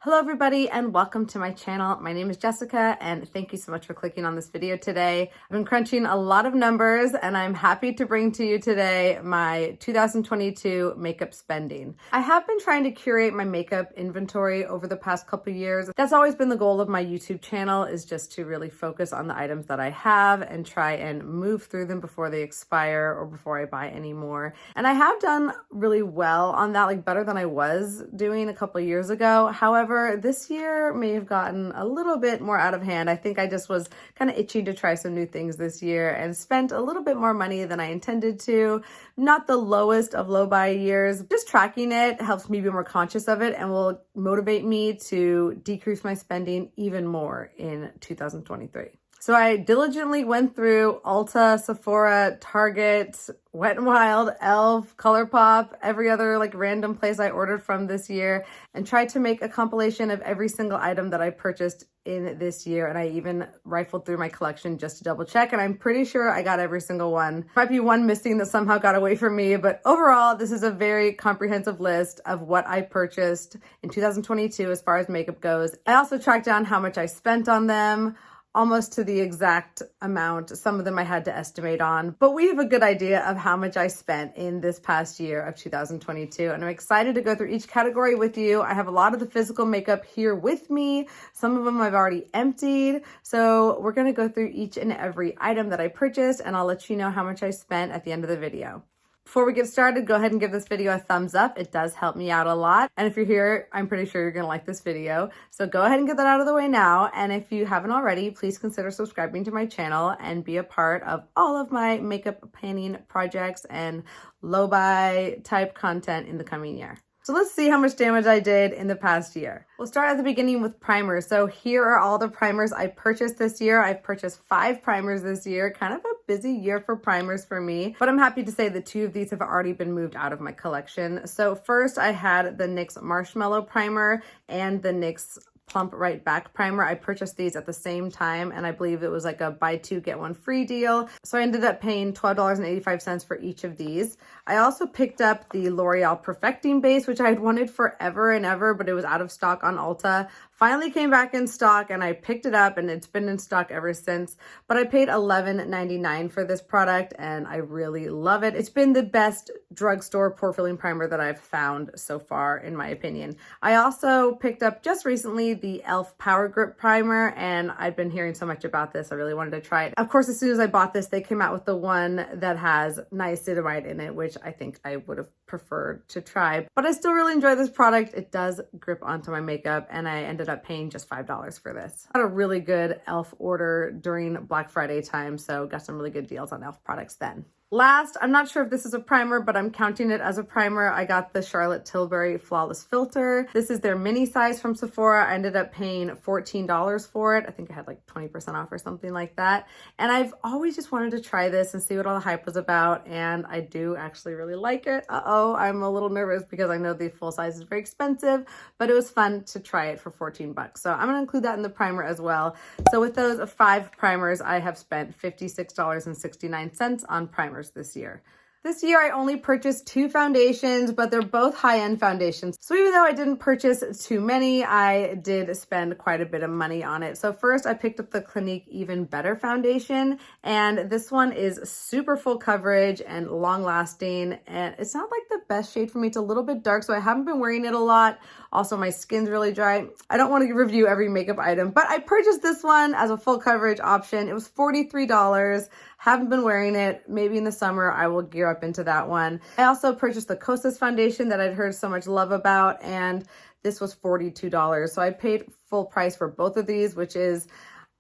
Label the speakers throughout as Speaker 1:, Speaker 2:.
Speaker 1: Hello everybody and welcome to my channel. My name is Jessica and thank you so much for clicking on this video today. I've been crunching a lot of numbers and I'm happy to bring to you today my 2022 makeup spending. I have been trying to curate my makeup inventory over the past couple years. That's always been the goal of my YouTube channel, is just to really focus on the items that I have and try and move through them before they expire or before I buy any more. And I have done really well on that, like better than I was doing a couple years ago. However, this year may have gotten a little bit more out of hand. I think I just was kind of itching to try some new things this year and spent a little bit more money than I intended to. Not the lowest of low buy years. Just tracking it helps me be more conscious of it and will motivate me to decrease my spending even more in 2023. So I diligently went through Ulta, Sephora, Target, Wet n Wild, e.l.f., ColourPop, every other random place I ordered from this year, and tried to make a compilation of every single item that I purchased in this year. And I even rifled through my collection just to double check, and I'm pretty sure I got every single one. Might be one missing that somehow got away from me, but overall, this is a very comprehensive list of what I purchased in 2022 as far as makeup goes. I also tracked down how much I spent on them, almost to the exact amount. Some of them I had to estimate on, but we have a good idea of how much I spent in this past year of 2022. And I'm excited to go through each category with you. I have a lot of the physical makeup here with me. Some of them I've already emptied. So we're going to go through each and every item that I purchased, and I'll let you know how much I spent at the end of the video. Before we get started, go ahead and give this video a thumbs up. It does help me out a lot. And if you're here, I'm pretty sure you're gonna like this video. So go ahead and get that out of the way now. And if you haven't already, please consider subscribing to my channel and be a part of all of my makeup planning projects and low buy type content in the coming year. So let's see how much damage I did in the past year. We'll start at the beginning with primers. So here are all the primers I purchased this year. I've purchased 5 primers this year, kind of a busy year for primers for me, but I'm happy to say that 2 of these have already been moved out of my collection. So first I had the NYX Marshmallow Primer and the NYX Plump Right Back Primer. I purchased these at the same time, and I believe it was like a buy 2 get 1 free deal. So I ended up paying $12.85 for each of these. I also picked up the L'Oreal Perfecting Base, which I had wanted forever and ever, but it was out of stock on Ulta. Finally came back in stock and I picked it up, and it's been in stock ever since. But I paid $11.99 for this product and I really love it. It's been the best drugstore pore filling primer that I've found so far, in my opinion. I also picked up just recently the e.l.f. Power Grip Primer, and I've been hearing so much about this. I really wanted to try it. Of course, as soon as I bought this, they came out with the one that has niacinamide in it, which I think I would have preferred to try. But I still really enjoy this product. It does grip onto my makeup, and I ended up paying just $5 for this. I had a really good e.l.f. order during Black Friday time, so got some really good deals on e.l.f. products then. Last, I'm not sure if this is a primer, but I'm counting it as a primer. I got the Charlotte Tilbury Flawless Filter. This is their mini size from Sephora. I ended up paying $14 for it. I think I had like 20% off or something like that. And I've always just wanted to try this and see what all the hype was about. And I do actually really like it. I'm a little nervous because I know the full size is very expensive, but it was fun to try it for 14 bucks. So I'm gonna include that in the primer as well. So with those 5 primers, I have spent $56.69 on primers this year. This year, I only purchased 2 foundations, but they're both high-end foundations. So even though I didn't purchase too many, I did spend quite a bit of money on it. So first, I picked up the Clinique Even Better foundation, and this one is super full coverage and long-lasting, and it's not like the best shade for me. It's a little bit dark, so I haven't been wearing it a lot. Also, my skin's really dry. I don't want to review every makeup item, but I purchased this one as a full coverage option. It was $43. Haven't been wearing it. Maybe in the summer I will gear up into that one. I also purchased the Kosas foundation that I'd heard so much love about, and this was $42. So I paid full price for both of these, which is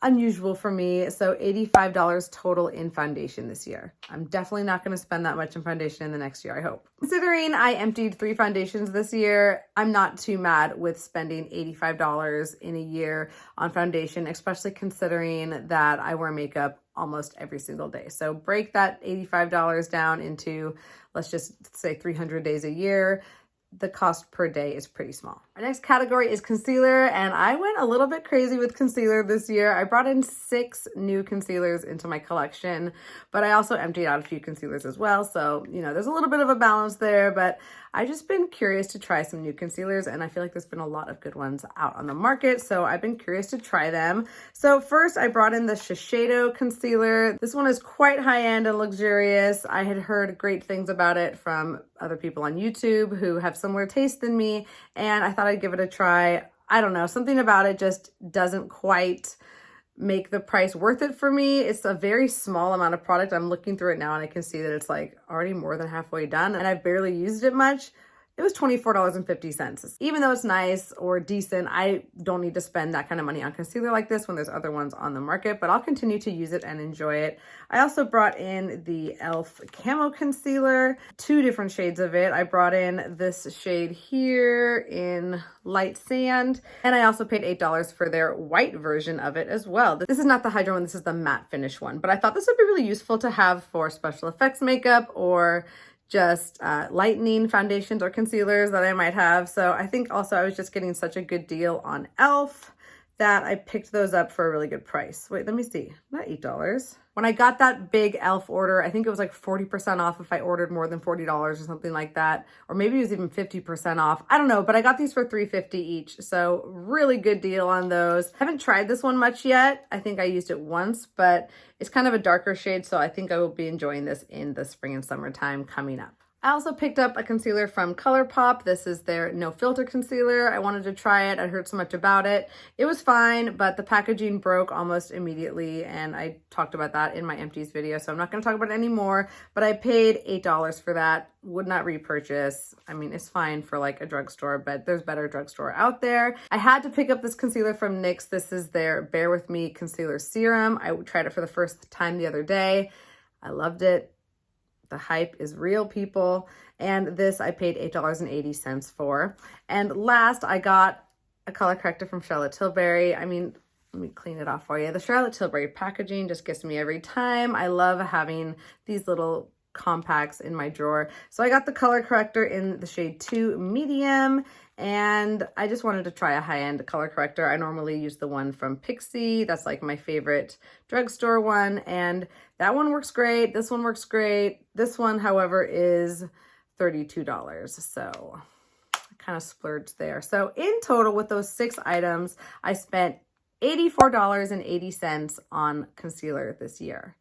Speaker 1: unusual for me. So $85 total in foundation this year. I'm definitely not going to spend that much in foundation in the next year, I hope. Considering I emptied 3 foundations this year, I'm not too mad with spending $85 in a year on foundation, especially considering that I wear makeup almost every single day. So break that $85 down into, let's just say 300 days a year. The cost per day is pretty small. Our next category is concealer, and I went a little bit crazy with concealer this year. I brought in 6 new concealers into my collection, but I also emptied out a few concealers as well. So, you know, there's a little bit of a balance there, but I've just been curious to try some new concealers, and I feel like there's been a lot of good ones out on the market, so I've been curious to try them. So first, I brought in the Eyeshadow concealer. This one is quite high-end and luxurious. I had heard great things about it from other people on YouTube who have similar taste than me, and I thought I'd give it a try. I don't know, something about it just doesn't quite make the price worth it for me. It's a very small amount of product. I'm looking through it now and I can see that it's like already more than halfway done, and I've barely used it much. It was $24.50. Even though it's nice or decent, I don't need to spend that kind of money on concealer like this when there's other ones on the market, but I'll continue to use it and enjoy it. I also brought in the e.l.f. Camo Concealer, 2 different shades of it. I brought in this shade here in Light Sand, and I also paid $8 for their white version of it as well. This is not the hydro one, this is the matte finish one, but I thought this would be really useful to have for special effects makeup or just lightening foundations or concealers that I might have. So I think also I was just getting such a good deal on e.l.f. that I picked those up for a really good price. Wait, let me see, not $8. When I got that big e.l.f. order, I think it was like 40% off if I ordered more than $40 or something like that. Or maybe it was even 50% off. I don't know, but I got these for $3.50 each. So really good deal on those. I haven't tried this one much yet. I think I used it once, but it's kind of a darker shade. So I think I will be enjoying this in the spring and summertime coming up. I also picked up a concealer from ColourPop. This is their No Filter Concealer. I wanted to try it. I heard so much about it. It was fine, but the packaging broke almost immediately, and I talked about that in my empties video, so I'm not going to talk about it anymore, but I paid $8 for that. Would not repurchase. I mean, it's fine for like a drugstore, but there's better drugstore out there. I had to pick up this concealer from NYX. This is their Bare With Me Concealer Serum. I tried it for the first time the other day. I loved it. The hype is real, people. And this I paid $8.80 for. And last, I got a color corrector from Charlotte Tilbury. I mean, let me clean it off for you. The Charlotte Tilbury packaging just gets me every time. I love having these little compacts in my drawer. So I got the color corrector in the shade 2 medium, and I just wanted to try a high-end color corrector. I normally use the one from Pixie. That's like my favorite drugstore one, and that one works great. This one works great. This one, however, is $32. So I kind of splurged there. So in total, with those 6 items, I spent $84.80 on concealer this year.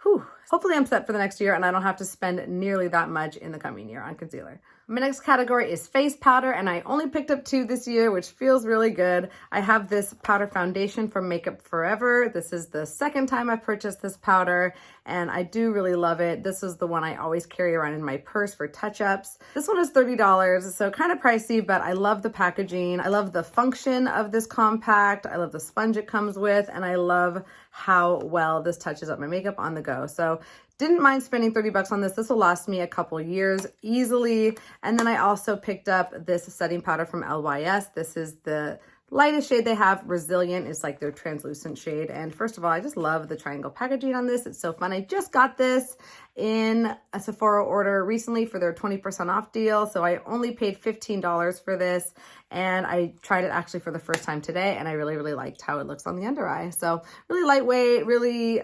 Speaker 1: Whew. Hopefully I'm set for the next year and I don't have to spend nearly that much in the coming year on concealer. My next category is face powder, and I only picked up 2 this year, which feels really good. I have this powder foundation from Makeup Forever. This is the second time I've purchased this powder, and I do really love it. This is the one I always carry around in my purse for touch-ups. This one is $30, so kind of pricey, but I love the packaging. I love the function of this compact. I love the sponge it comes with, and I love how well this touches up my makeup on the go. So didn't mind spending $30 on this. This will last me a couple years easily. And then I also picked up this setting powder from LYS. This is the lightest shade they have. Resilient is like their translucent shade. And first of all, I just love the triangle packaging on this. It's so fun. I just got this in a Sephora order recently for their 20% off deal. So I only paid $15 for this. And I tried it actually for the first time today, and I really, really liked how it looks on the under eye. So really lightweight, really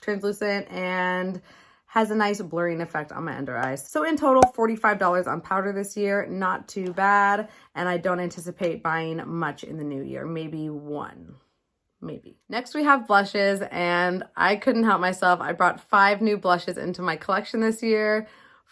Speaker 1: translucent, and has a nice blurring effect on my under eyes. So in total, $45 on powder this year. Not too bad. And I don't anticipate buying much in the new year. Maybe one. Maybe. Next we have blushes, and I couldn't help myself. I brought 5 new blushes into my collection this year.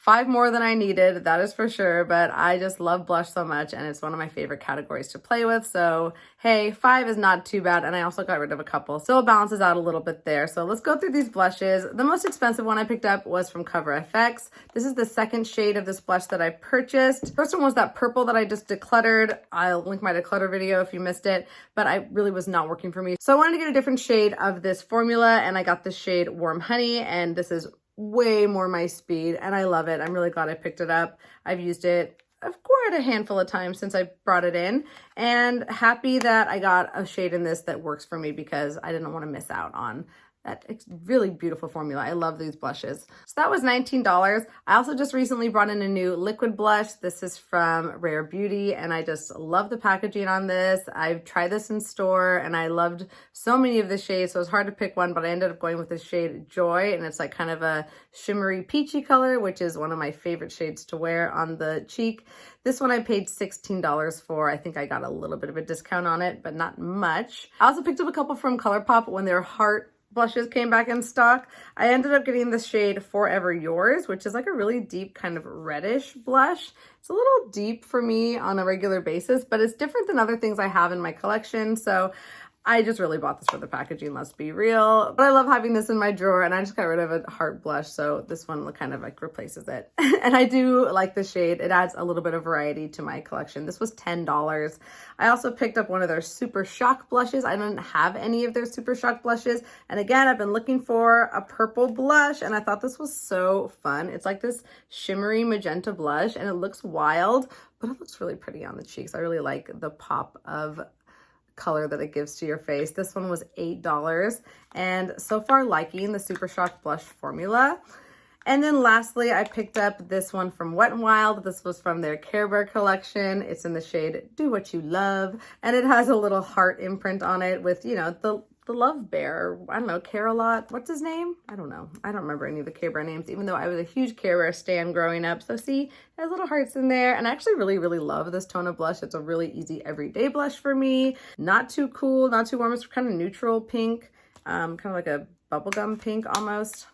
Speaker 1: 5 more than I needed, that is for sure, but I just love blush so much, and it's one of my favorite categories to play with. So hey, 5 is not too bad, and I also got rid of a couple, so it balances out a little bit there. So let's go through these blushes. The most expensive one I picked up was from Cover FX. This is the second shade of this blush that I purchased. First one was that purple that I just decluttered. I'll link my declutter video if you missed it, but I really was not working for me. So I wanted to get a different shade of this formula, and I got the shade Warm Honey, and this is way more my speed, and I love it. I'm really glad I picked it up. I've used it quite a handful of times since I brought it in, and happy that I got a shade in this that works for me because I didn't want to miss out on that really beautiful formula. I love these blushes. So that was $19. I also just recently brought in a new liquid blush. This is from Rare Beauty, and I just love the packaging on this. I've tried this in store, and I loved so many of the shades, so it was hard to pick one, but I ended up going with the shade Joy, and it's like kind of a shimmery peachy color, which is one of my favorite shades to wear on the cheek. This one I paid $16 for. I think I got a little bit of a discount on it, but not much. I also picked up a couple from ColourPop when their heart blushes came back in stock. I ended up getting the shade Forever Yours, which is like a really deep kind of reddish blush. It's a little deep for me on a regular basis, but it's different than other things I have in my collection. So I just really bought this for the packaging, let's be real. But I love having this in my drawer, and I just got rid of a heart blush, so this one kind of like replaces it. And I do like the shade. It adds a little bit of variety to my collection. This was $10. I also picked up one of their Super Shock blushes. I don't have any of their Super Shock blushes. And again, I've been looking for a purple blush, and I thought this was so fun. It's like this shimmery magenta blush, and it looks wild, but it looks really pretty on the cheeks. I really like the pop of color that it gives to your face. This one was $8, and so far liking the Super Shock blush formula. And then lastly, I picked up this one from Wet n Wild. This was from their Care Bear collection. It's in the shade Do What You Love, and it has a little heart imprint on it with, you know, the love bear. I don't know, Care-a-Lot. What's his name? I don't know. I don't remember any of the Care Bear names, even though I was a huge Care Bear stan growing up. So see, it has little hearts in there. And I actually really, really love this tone of blush. It's a really easy everyday blush for me. Not too cool, not too warm. It's kind of neutral pink, kind of like a bubblegum pink almost.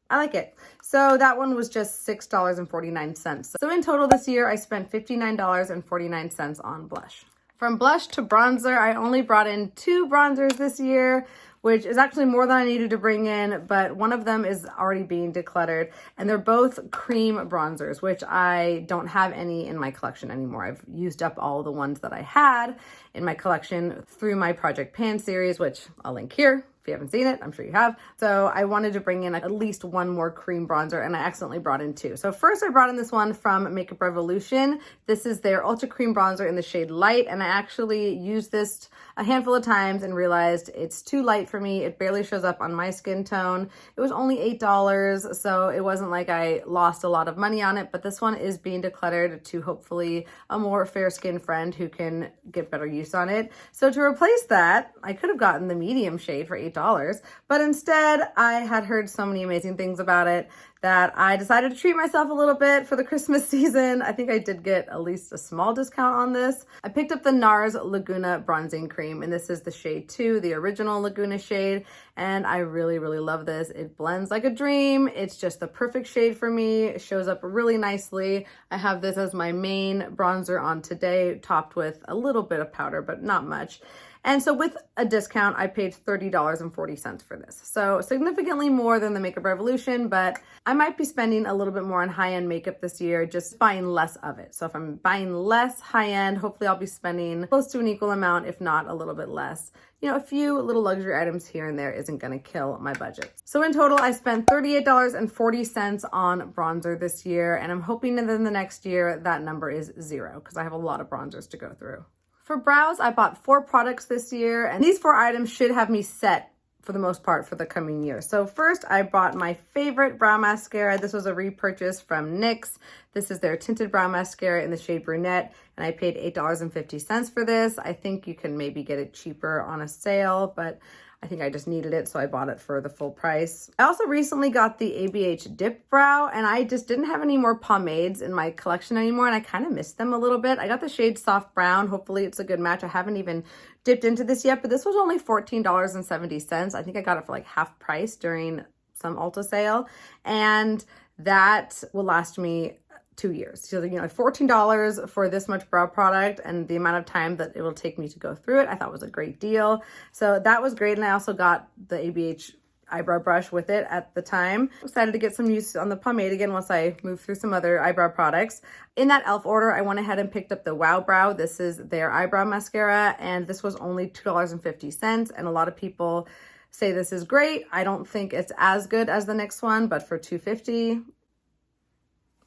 Speaker 1: I like it. So that one was just $6.49. So in total this year, I spent $59.49 on blush. From blush to bronzer, I only brought in 2 bronzers this year, which is actually more than I needed to bring in, but one of them is already being decluttered, and they're both cream bronzers, which I don't have any in my collection anymore. I've used up all the ones that I had in my collection through my Project Pan series, which I'll link here. If you haven't seen it, I'm sure you have. So I wanted to bring in at least one more cream bronzer, and I accidentally brought in 2. So first I brought in this one from Makeup Revolution. This is their Ultra Cream Bronzer in the shade Light, and I actually used this a handful of times and realized it's too light for me. It barely shows up on my skin tone. It was only $8, so it wasn't like I lost a lot of money on it, but this one is being decluttered to hopefully a more fair skin friend who can get better use on it. So to replace that, I could have gotten the medium shade for $8, but instead I had heard so many amazing things about it that I decided to treat myself a little bit for the Christmas season. I think I did get at least a small discount on this. I picked up the NARS Laguna Bronzing Cream, and this is the shade 2, the original Laguna shade, and I really, really love this. It blends like a dream. It's just the perfect shade for me. It shows up really nicely. I have this as my main bronzer on today, topped with a little bit of powder, but not much. And so with a discount, I paid $30.40 for this. So significantly more than the Makeup Revolution, but I might be spending a little bit more on high-end makeup this year, just buying less of it. So if I'm buying less high-end, hopefully I'll be spending close to an equal amount, if not a little bit less. You know, a few little luxury items here and there isn't gonna kill my budget. So in total, I spent $38.40 on bronzer this year, and I'm hoping that in the next year, that number is 0, because I have a lot of bronzers to go through. For brows, I bought 4 products this year, and these 4 items should have me set for the most part for the coming year. So first, I bought my favorite brow mascara. This was a repurchase from NYX. This is their tinted brow mascara in the shade Brunette, and I paid $8.50 for this. I think you can maybe get it cheaper on a sale, but I think I just needed it, so I bought it for the full price. I also recently got the ABH Dip Brow, and I just didn't have any more pomades in my collection anymore, and I kind of missed them a little bit. I got the shade Soft Brown. Hopefully it's a good match. I haven't even dipped into this yet, but this was only $14.70. I think I got it for like half price during some Ulta sale, and that will last me 2 years. So, you know, $14 for this much brow product and the amount of time that it will take me to go through it, I thought was a great deal. So that was great. And I also got the ABH eyebrow brush with it at the time. Excited to get some use on the pomade again once I move through some other eyebrow products. In that e.l.f. order, I went ahead and picked up the Wow Brow. This is their eyebrow mascara, and this was only $2.50. And a lot of people say this is great. I don't think it's as good as the NYX one, but for $2.50,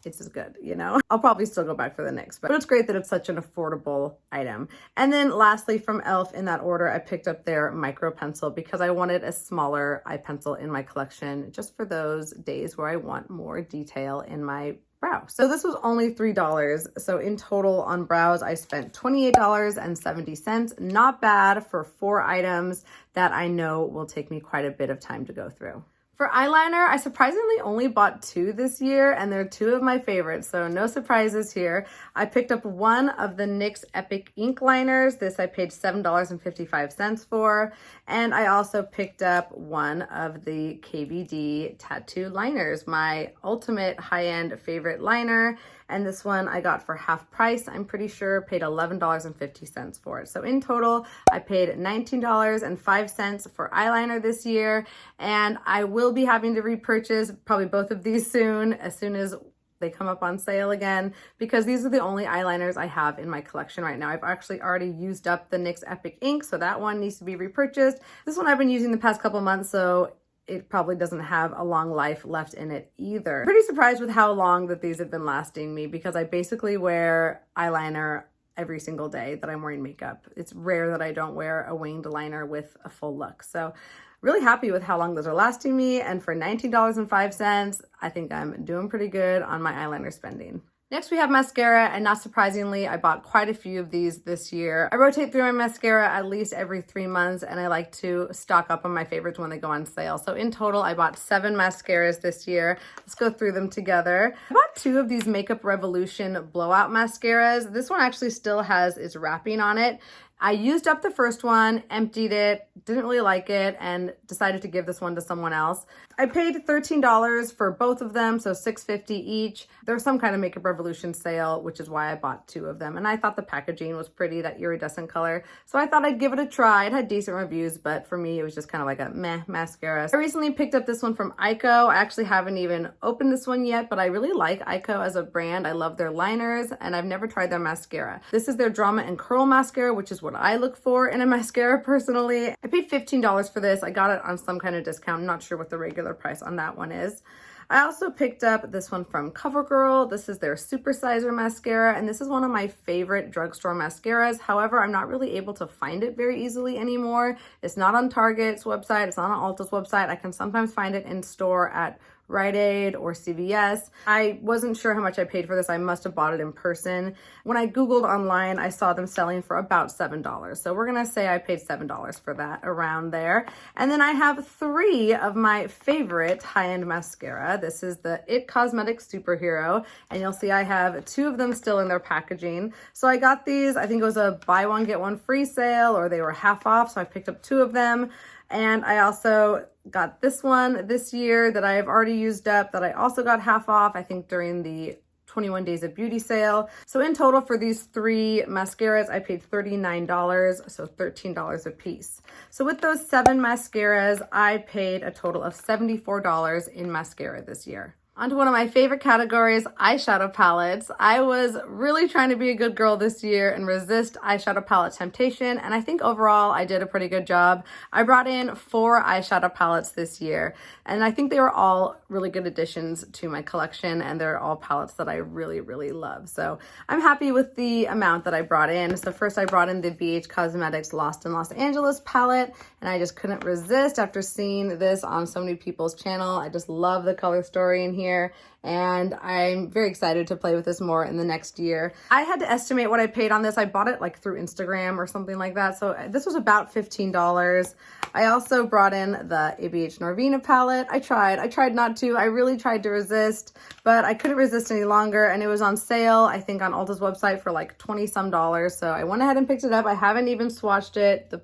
Speaker 1: it's as good, you know? I'll probably still go back for the NYX, but it's great that it's such an affordable item. And then lastly, from e.l.f. in that order, I picked up their micro pencil because I wanted a smaller eye pencil in my collection just for those days where I want more detail in my brow. So this was only $3. So in total on brows, I spent $28.70. Not bad for 4 items that I know will take me quite a bit of time to go through. For eyeliner, I surprisingly only bought 2 this year, and they're 2 of my favorites, so no surprises here. I picked up one of the NYX Epic Ink liners. This I paid $7.55 for, and I also picked up one of the KVD tattoo liners, my ultimate high-end favorite liner. And this one I got for half price. I'm pretty sure paid $11.50 for it. So in total, I paid $19.05 for eyeliner this year. And I will be having to repurchase probably both of these soon as they come up on sale again, because these are the only eyeliners I have in my collection right now. I've actually already used up the NYX Epic Ink, so that one needs to be repurchased. This one I've been using the past couple months, so it probably doesn't have a long life left in it either. Pretty surprised with how long that these have been lasting me, because I basically wear eyeliner every single day that I'm wearing makeup. It's rare that I don't wear a winged liner with a full look. So really happy with how long those are lasting me. And for $19.05, I think I'm doing pretty good on my eyeliner spending. Next, we have mascara, and not surprisingly, I bought quite a few of these this year. I rotate through my mascara at least every 3 months, and I like to stock up on my favorites when they go on sale. So in total, I bought 7 mascaras this year. Let's go through them together. I bought 2 of these Makeup Revolution blowout mascaras. This one actually still has its wrapping on it. I used up the first one, emptied it, didn't really like it, and decided to give this one to someone else. I paid $13 for both of them, so $6.50 each. There was some kind of Makeup Revolution sale, which is why I bought 2 of them. And I thought the packaging was pretty, that iridescent color. So I thought I'd give it a try. It had decent reviews, but for me, it was just kind of like a meh mascara. I recently picked up this one from Eyeshadow. I actually haven't even opened this one yet, but I really like Eyeshadow as a brand. I love their liners, and I've never tried their mascara. This is their Drama and Curl mascara, which is what I look for in a mascara personally. I paid $15 for this. I got it on some kind of discount. I'm not sure what the regular price on that one is. I also picked up this one from CoverGirl. This is their Supersizer mascara, and this is one of my favorite drugstore mascaras. However, I'm not really able to find it very easily anymore. It's not on Target's website. It's not on Ulta's website. I can sometimes find it in store at Rite Aid or CVS. I wasn't sure how much I paid for this. I must have bought it in person. When I Googled online, I saw them selling for about $7. So we're gonna say I paid $7 for that, around there. And then I have 3 of my favorite high-end mascara. This is the IT Cosmetics Superhero, and you'll see I have 2 of them still in their packaging. So I got these, I think it was a buy one, get one free sale, or they were half off, so I picked up 2 of them. And I also got this one this year that I have already used up, that I also got half off, I think during the 21 Days of Beauty sale. So in total for these 3 mascaras, I paid $39, so $13 a piece. So with those 7 mascaras, I paid a total of $74 in mascara this year. Onto one of my favorite categories, eyeshadow palettes. I was really trying to be a good girl this year and resist eyeshadow palette temptation, and I think overall I did a pretty good job. I brought in 4 eyeshadow palettes this year, and I think they were all really good additions to my collection, and they're all palettes that I really, really love. So I'm happy with the amount that I brought in. So first I brought in the BH Cosmetics Lost in Los Angeles palette, and I just couldn't resist after seeing this on so many people's channel. I just love the color story in here, and I'm very excited to play with this more in the next year. I had to estimate what I paid on this. I bought it like through Instagram or something like that, so this was about $15. I also brought in the ABH Norvina palette. I tried not to. I really tried to resist, but I couldn't resist any longer, and it was on sale, I think on Ulta's website for like 20 some dollars, so I went ahead and picked it up. I haven't even swatched it. The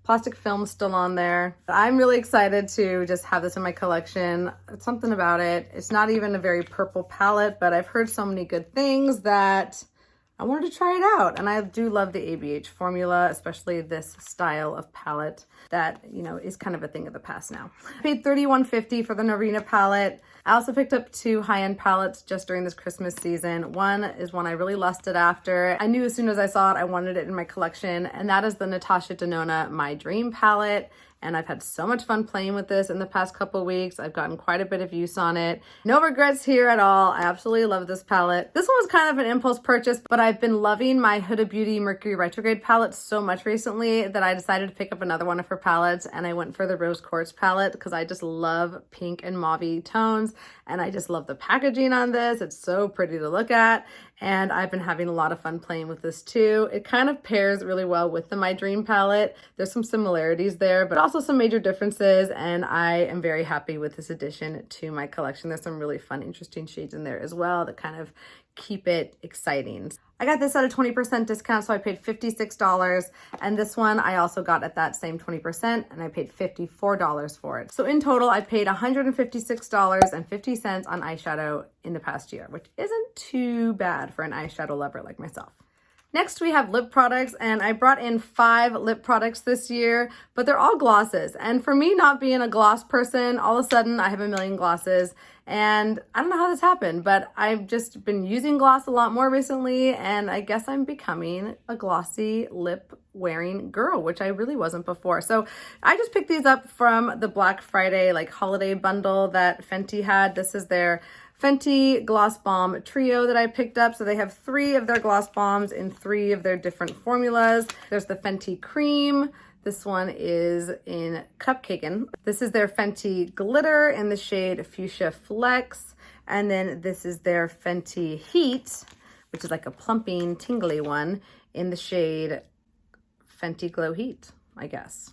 Speaker 1: plastic film's still on there. I'm really excited to just have this in my collection. It's something about it. It's not even a very purple palette, but I've heard so many good things that I wanted to try it out. And I do love the ABH formula, especially this style of palette that, you know, is kind of a thing of the past now. I paid $31.50 for the Norvina palette. I also picked up 2 high-end palettes just during this Christmas season. One is one I really lusted after. I knew as soon as I saw it, I wanted it in my collection, and that is the Natasha Denona My Dream palette. and I've had so much fun playing with this in the past couple of weeks. I've gotten quite a bit of use on it. No regrets here at all. I absolutely love this palette. This one was kind of an impulse purchase, but I've been loving my Huda Beauty Mercury Retrograde palette so much recently that I decided to pick up another one of her palettes, and I went for the Rose Quartz palette because I just love pink and mauve tones, and I just love the packaging on this. It's so pretty to look at, and I've been having a lot of fun playing with this too. It kind of pairs really well with the My Dream palette. There's some similarities there, but also some major differences, and I am very happy with this addition to my collection. There's some really fun, interesting shades in there as well that kind of keep it exciting. I got this at a 20% discount, so I paid $56, and this one I also got at that same 20%, and I paid $54 for it. So in total, I paid $156.50 on eyeshadow in the past year, which isn't too bad for an eyeshadow lover like myself. Next, we have lip products, and I brought in 5 lip products this year, but they're all glosses. And for me, not being a gloss person, all of a sudden I have a million glosses, and I don't know how this happened, but I've just been using gloss a lot more recently, and I guess I'm becoming a glossy lip wearing girl, which I really wasn't before. So I just picked these up from the Black Friday like holiday bundle that Fenty had. This is their Fenty Gloss Balm Trio that I picked up. So they have 3 of their gloss bombs in 3 of their different formulas. There's the Fenty Cream. This one is in Cupcakin'. This is their Fenty Glitter in the shade Fuchsia Flex. And then this is their Fenty Heat, which is like a plumping, tingly one in the shade Fenty Glow Heat, I guess.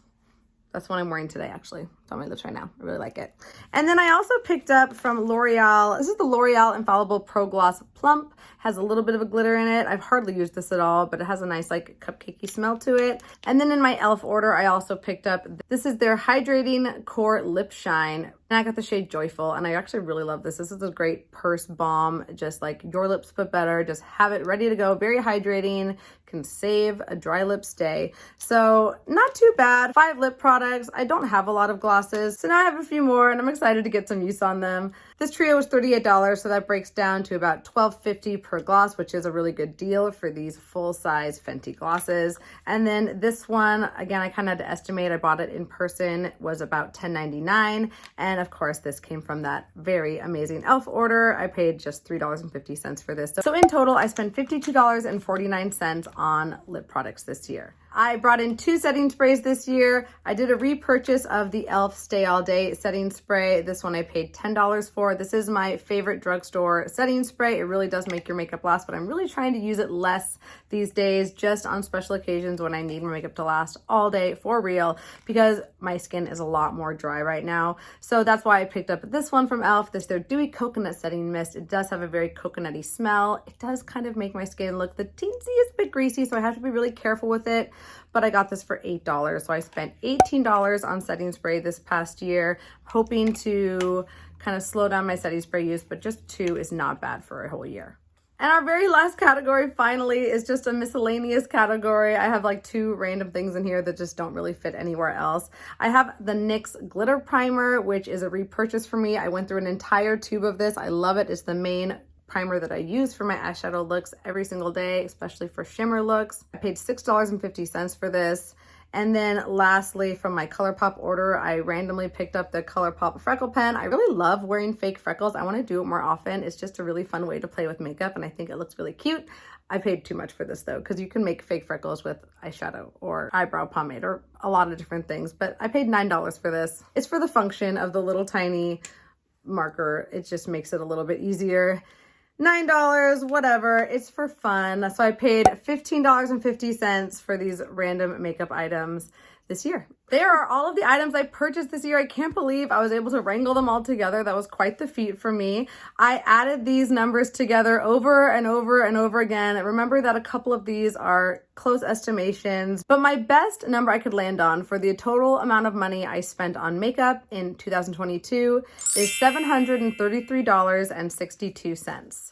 Speaker 1: That's what I'm wearing today, actually. It's on my lips right now. I really like it. And then I also picked up from L'Oreal. This is the L'Oreal Infallible Pro Gloss Plump. Has a little bit of a glitter in it. I've hardly used this at all, but it has a nice like cupcakey smell to it. And then in my e.l.f. order, I also picked up, this is their Hydrating Core Lip Shine. And I got the shade Joyful, and I actually really love this. This is a great purse balm, just like your lips but better. Just have it ready to go. Very hydrating, can save a dry lips day. So not too bad. 5 lip products. I don't have a lot of glosses, so now I have a few more, and I'm excited to get some use on them. This trio was $38, so that breaks down to about $12.50 per gloss, which is a really good deal for these full-size Fenty glosses. And then this one, again, I kind of had to estimate. I bought it in person, was about $10.99, and of course, this came from that very amazing e.l.f. order. I paid just $3.50 for this. So in total, I spent $52.49 on lip products this year. I brought in 2 setting sprays this year. I did a repurchase of the e.l.f. Stay All Day setting spray. This one I paid $10 for. This is my favorite drugstore setting spray. It really does make your makeup last, but I'm really trying to use it less these days, just on special occasions when I need my makeup to last all day for real, because my skin is a lot more dry right now. So that's why I picked up this one from e.l.f. This is their Dewy Coconut Setting Mist. It does have a very coconutty smell. It does kind of make my skin look the teensiest bit greasy, so I have to be really careful with it. But I got this for $8, so I spent $18 on setting spray this past year, hoping to kind of slow down my setting spray use, but just 2 is not bad for a whole year. And our very last category finally is just a miscellaneous category. I have like 2 random things in here that just don't really fit anywhere else. I have the NYX Glitter Primer, which is a repurchase for me. I went through an entire tube of this. I love it. It's the main primer that I use for my eyeshadow looks every single day, especially for shimmer looks. I paid $6.50 for this. And then lastly, from my ColourPop order, I randomly picked up the ColourPop Freckle Pen. I really love wearing fake freckles. I want to do it more often. It's just a really fun way to play with makeup, and I think it looks really cute. I paid too much for this though, because you can make fake freckles with eyeshadow or eyebrow pomade or a lot of different things, but I paid $9 for this. It's for the function of the little tiny marker. It just makes it a little bit easier. $9, whatever, it's for fun. So I paid $15.50 for these random makeup items this year. There are all of the items I purchased this year. I can't believe I was able to wrangle them all together. That was quite the feat for me. I added these numbers together over and over and over again. Remember that a couple of these are close estimations, but my best number I could land on for the total amount of money I spent on makeup in 2022 is $733.62.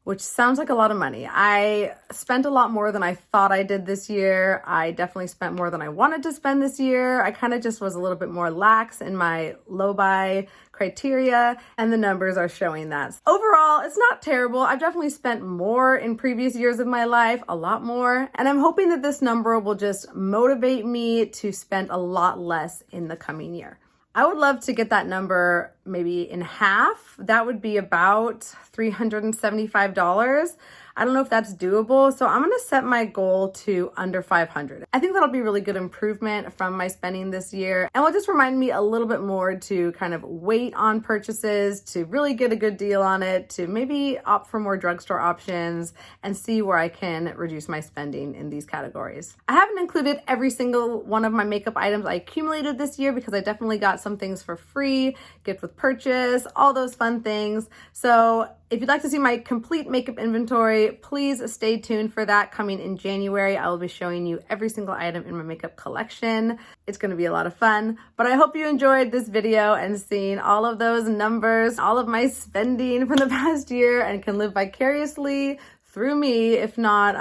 Speaker 1: which sounds like a lot of money. I spent a lot more than I thought I did this year. I definitely spent more than I wanted to spend this year. I kind of just was a little bit more lax in my low buy criteria, and the numbers are showing that. Overall, it's not terrible. I've definitely spent more in previous years of my life, a lot more, and I'm hoping that this number will just motivate me to spend a lot less in the coming year. I would love to get that number maybe in half. That would be about $375. I don't know if that's doable, so I'm gonna set my goal to under 500. I think that'll be a really good improvement from my spending this year, and will just remind me a little bit more to kind of wait on purchases, to really get a good deal on it, to maybe opt for more drugstore options, and see where I can reduce my spending in these categories. I haven't included every single one of my makeup items I accumulated this year because I definitely got some things for free, gift with purchase, all those fun things. So if you'd like to see my complete makeup inventory, please stay tuned for that coming in January. I will be showing you every single item in my makeup collection. It's gonna be a lot of fun, but I hope you enjoyed this video and seeing all of those numbers, all of my spending from the past year, and can live vicariously through me, if not,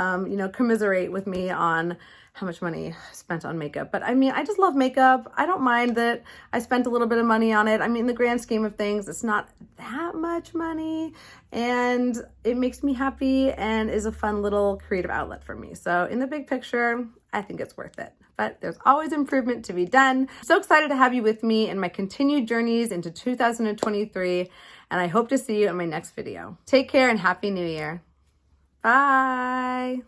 Speaker 1: commiserate with me on how much money I spent on makeup. But I mean, I just love makeup. I don't mind that I spent a little bit of money on it. I mean, in the grand scheme of things, it's not that much money, and it makes me happy and is a fun little creative outlet for me. So in the big picture, I think it's worth it. But there's always improvement to be done. I'm so excited to have you with me in my continued journeys into 2023, and I hope to see you in my next video. Take care and Happy New Year. Bye.